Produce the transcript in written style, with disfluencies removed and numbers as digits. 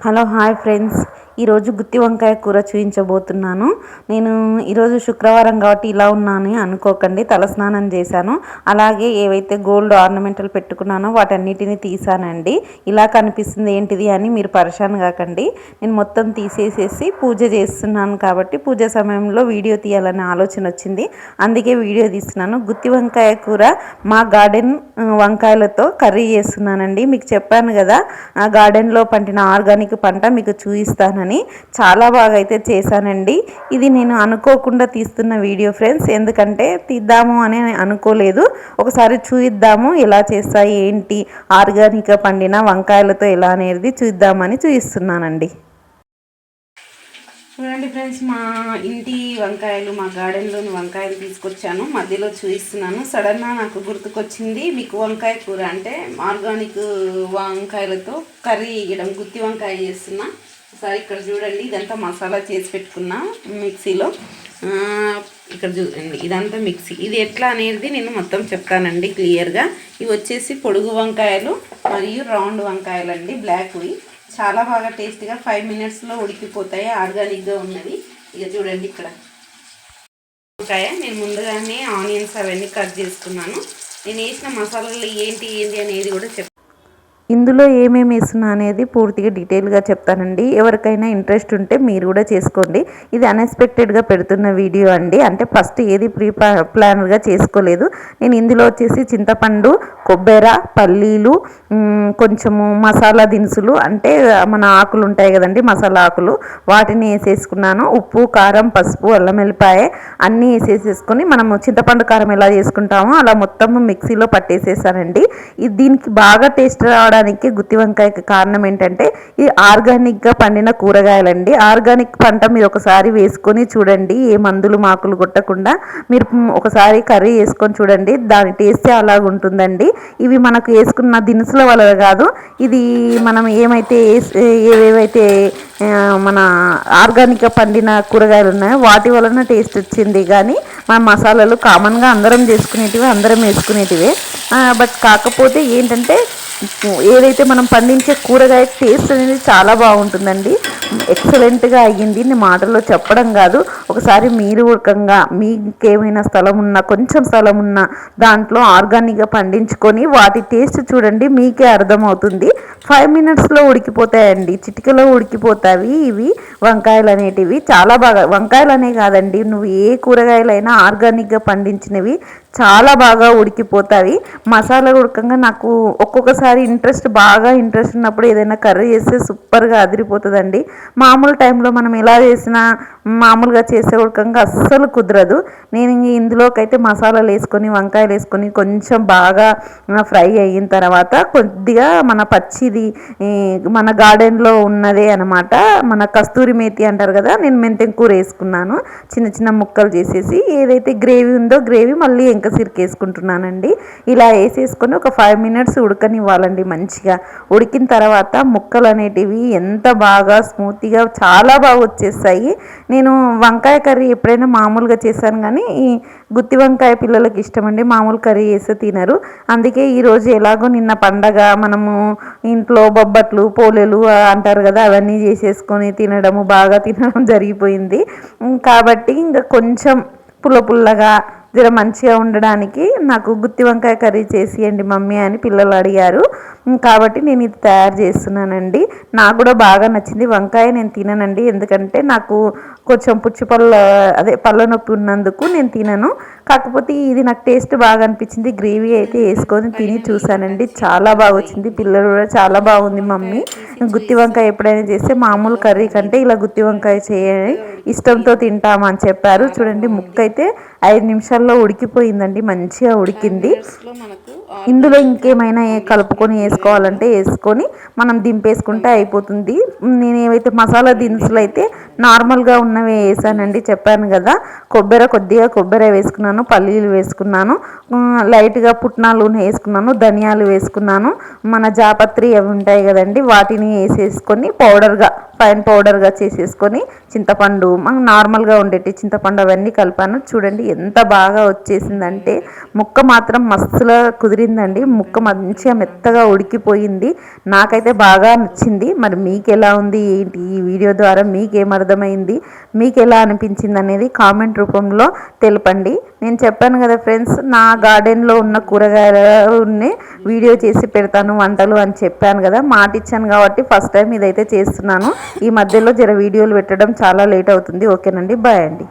Hello hi friends, ఈరోజు గుత్తి వంకాయ కూర చూపించబోతున్నాను. నేను ఈరోజు శుక్రవారం కాబట్టి ఇలా ఉన్నాను అనుకోకండి. తలస్నానం చేశాను, అలాగే ఏవైతే గోల్డ్ ఆర్నమెంటల్ పెట్టుకున్నానో వాటన్నిటిని తీసానండి. ఇలా కనిపిస్తుంది ఏంటిది అని మీరు పరేషాన్ కాకండి. నేను మొత్తం తీసేసేసి పూజ చేస్తున్నాను కాబట్టి పూజ సమయంలో వీడియో తీయాలనే ఆలోచన వచ్చింది, అందుకే వీడియో తీస్తున్నాను. గుత్తి వంకాయ కూర మా గార్డెన్ వంకాయలతో కర్రీ చేస్తున్నానండి. మీకు చెప్పాను కదా, ఆ గార్డెన్లో పండిన ఆర్గానిక్ పంట మీకు చూపిస్తానని. చాలా బాగా అయితే చేశానండి. ఇది నేను అనుకోకుండా తీస్తున్న వీడియో ఫ్రెండ్స్, ఎందుకంటే తీద్దాము అని అనుకోలేదు. ఒకసారి చూద్దాము ఎలా చేస్తాయి ఏంటి, ఆర్గానిక్గా పండిన వంకాయలతో ఎలా అనేది చూద్దామని చూపిస్తున్నానండి. చూడండి ఫ్రెండ్స్, మా ఇంటి వంకాయలు, మా గార్డెన్లోని వంకాయలు తీసుకొచ్చాను, మధ్యలో చూపిస్తున్నాను. సడన్గా నాకు గుర్తుకొచ్చింది మీకు వంకాయ కూర అంటే ఆర్గానిక్ వంకాయలతో కర్రీ వేయడం, గుత్తి వంకాయ చేస్తున్నా. ఒకసారి ఇక్కడ చూడండి, ఇదంతా మసాలా చేసి పెట్టుకున్నా మిక్సీలో. ఇక్కడ చూడండి, ఇదంతా మిక్సీ. ఇది ఎట్లా అనేది నేను మొత్తం చెప్తానండి క్లియర్గా. ఇవి వచ్చేసి పొడుగు వంకాయలు మరియు రౌండ్ వంకాయలు అండి, బ్లాక్వి. చాలా బాగా టేస్టీగా 5 మినిట్స్లో ఉడికిపోతాయి, ఆర్గానిక్గా ఉన్నది. ఇక చూడండి, ఇక్కడ వంకాయ నేను ముందుగానే ఆనియన్స్ అవన్నీ కట్ చేసుకున్నాను. నేను వేసిన మసాలాలు ఏంటి అనేది కూడా ఇందులో ఏమేమి వేస్తున్నా అనేది పూర్తిగా డీటెయిల్గా చెప్తానండి. ఎవరికైనా ఇంట్రెస్ట్ ఉంటే మీరు కూడా చేసుకోండి. ఇది అన్ఎక్స్పెక్టెడ్గా పెడుతున్న వీడియో అండి, అంటే ఫస్ట్ ఏది ప్లానర్గా చేసుకోలేదు. నేను ఇందులో వచ్చేసి చింతపండు, కొబ్బరి, పల్లీలు, కొంచెము మసాలా దినుసులు అంటే మన ఆకులు ఉంటాయి కదండి, మసాలా ఆకులు, వాటిని వేసేసుకున్నాను. ఉప్పు, కారం, పసుపు, అల్లం వెల్లిపాయ అన్నీ వేసేసుకొని మనము చింతపండు కారం ఎలా చేసుకుంటామో అలా మొత్తం మిక్సీలో పట్టేసేసానండి. దీనికి బాగా టేస్ట్ రావడానికి గుత్తి వంకాయకి కారణం ఏంటంటే ఇది ఆర్గానిక్గా పండిన కూరగాయలండి. ఆర్గానిక్ పంట మీరు ఒకసారి వేసుకొని చూడండి, ఏ మందులు మాకులు కొట్టకుండా మీరు ఒకసారి కర్రీ వేసుకొని చూడండి, దాని టేస్టే అలాగుంటుందండి. ఇవి మనకు వేసుకున్న దినుసుల వల్ల కాదు, ఇది మనం ఏవేవైతే మన ఆర్గానిక్గా పండిన కూరగాయలు ఉన్నాయో వాటి వలన టేస్ట్ వచ్చింది. కానీ మన మసాలాలు కామన్గా అందరం చేసుకునేటివి, అందరం వేసుకునేటివే. బట్ కాకపోతే ఏంటంటే ఏదైతే మనం పండించే కూరగాయ టేస్ట్ అనేది చాలా బాగుంటుందండి. ఎక్సలెంట్గా అయ్యింది, నేను మాటల్లో చెప్పడం కాదు. ఒకసారి మీరు ఊరకంగా మీకేమైనా స్థలం ఉన్నా, కొంచెం స్థలం ఉన్నా దాంట్లో ఆర్గానిక్గా పండించుకొని వాటి టేస్ట్ చూడండి, మీకే అర్థమవుతుంది. 5 మినిట్స్లో ఉడికిపోతాయండి, చిటికలో ఉడికిపోతాయి ఇవి వంకాయలు అనేటివి. చాలా బాగా, వంకాయలు అనే కాదండి, నువ్వు ఏ కూరగాయలైనా ఆర్గానిక్గా పండించినవి చాలా బాగా ఉడికిపోతాయి. మసాలా ఉడకంగా నాకు ఒక్కొక్కసారి బాగా ఇంట్రెస్ట్ ఉన్నప్పుడు ఏదైనా కర్రీ చేస్తే సూపర్గా అదిరిపోతుందండి. మామూలు టైంలో మనం ఎలా చేసినా మామూలుగా చేసే ఉడకంగా అస్సలు కుదరదు. నేను ఇందులోకి అయితే మసాలాలు వేసుకొని, వంకాయలు వేసుకొని కొంచెం బాగా ఫ్రై అయిన తర్వాత కొద్దిగా మన పచ్చిది మన గార్డెన్లో ఉన్నదే అనమాట, మన కస్తూరి మేతి అంటారు కదా, నేను మెంతెం కూర వేసుకున్నాను. చిన్న చిన్న ముక్కలు చేసేసి ఏదైతే గ్రేవీ ఉందో గ్రేవీ మళ్ళీ ఎంకసిరికి వేసుకుంటున్నానండి. ఇలా వేసేసుకొని ఒక 5 మినిట్స్ ఉడకనివ్వాలండి. మంచిగా ఉడికిన తర్వాత ముక్కలు అనేటివి ఎంత బాగా స్మూత్గా చాలా బాగా వచ్చేస్తాయి. నేను వంకాయ కర్రీ ఎప్పుడైనా మామూలుగా చేశాను, కానీ ఈ గుత్తి వంకాయ పిల్లలకి ఇష్టమండి, మామూలు కర్రీ చేస్తే తినరు. అందుకే ఈరోజు ఎలాగో నిన్న పండగ, మనము ఇంట్లో బొబ్బట్లు, పోలేలు అంటారు కదా, అవన్నీ చేసేసుకొని బాగా తినడం జరిగిపోయింది. కాబట్టి ఇంకా కొంచెం పుల్లగా జర మంచిగా ఉండడానికి నాకు గుత్తి వంకాయ కర్రీ చేసియండి మమ్మీ అని పిల్లలు అడిగారు. కాబట్టి నేను ఇది తయారు చేస్తున్నానండి. నాకు కూడా బాగా నచ్చింది. వంకాయ నేను తిననండి, ఎందుకంటే నాకు కొంచెం పళ్ళ నొప్పి ఉన్నందుకు నేను తినను. కాకపోతే ఇది నాకు టేస్ట్ బాగా అనిపించింది. గ్రేవీ అయితే వేసుకొని తిని చూసానండి, చాలా బాగా వచ్చింది. పిల్లలు కూడా చాలా బాగుంది మమ్మీ, గుత్తి వంకాయ ఎప్పుడైనా చేస్తే మామూలు కర్రీ కంటే ఇలా గుత్తి వంకాయ చేయాలి, ఇష్టంతో తింటామని చెప్పారు. చూడండి, ముక్క అయితే 5 నిమిషాల్లో ఉడికిపోయిందండి, మంచిగా ఉడికింది. ఇందులో ఇంకేమైనా కలుపుకొని వేసుకోవాలంటే వేసుకొని మనం దింపేసుకుంటే అయిపోతుంది. నేను ఏవైతే మసాలా దినుసులు అయితే నార్మల్గా ఉన్నవి వేసానండి, చెప్పాను కదా. కొద్దిగా కొబ్బరి వేసుకున్నాను, పల్లీలు వేసుకున్నాను, లైట్గా పుట్నాలు వేసుకున్నాను, ధనియాలు వేసుకున్నాను, మన జాపత్రి అవి ఉంటాయి కదండి, వాటిని వేసేసుకొని ఫైన్ పౌడర్గా చేసేసుకొని చింతపండు, మనం నార్మల్గా ఉండేటి చింతపండు అవన్నీ కలిపాను. చూడండి ఎంత బాగా వచ్చేసిందంటే ముక్క మాత్రం మస్తుగా కుదిరిందండి. ముక్క మంచిగా మెత్తగా ఉడికిపోయింది. నాకైతే బాగా నచ్చింది. మరి మీకు ఎలా ఉంది ఏంటి, ఈ వీడియో ద్వారా మీకేం అర్థమైంది, మీకు ఎలా అనిపించింది అనేది కామెంట్ రూపంలో తెలపండి. నేను చెప్పాను కదా ఫ్రెండ్స్, నా గార్డెన్లో ఉన్న కూరగాయలని వీడియో చేసి పెడతాను వంటలు అని చెప్పాను కదా, మాట ఇచ్చాను కాబట్టి ఫస్ట్ టైం ఇదైతే చేస్తున్నాను. ఈ మధ్యలో వీడియోలు పెట్టడం చాలా లేట్ అవుతుంది. ఓకేనండి, బాయ్ అండి.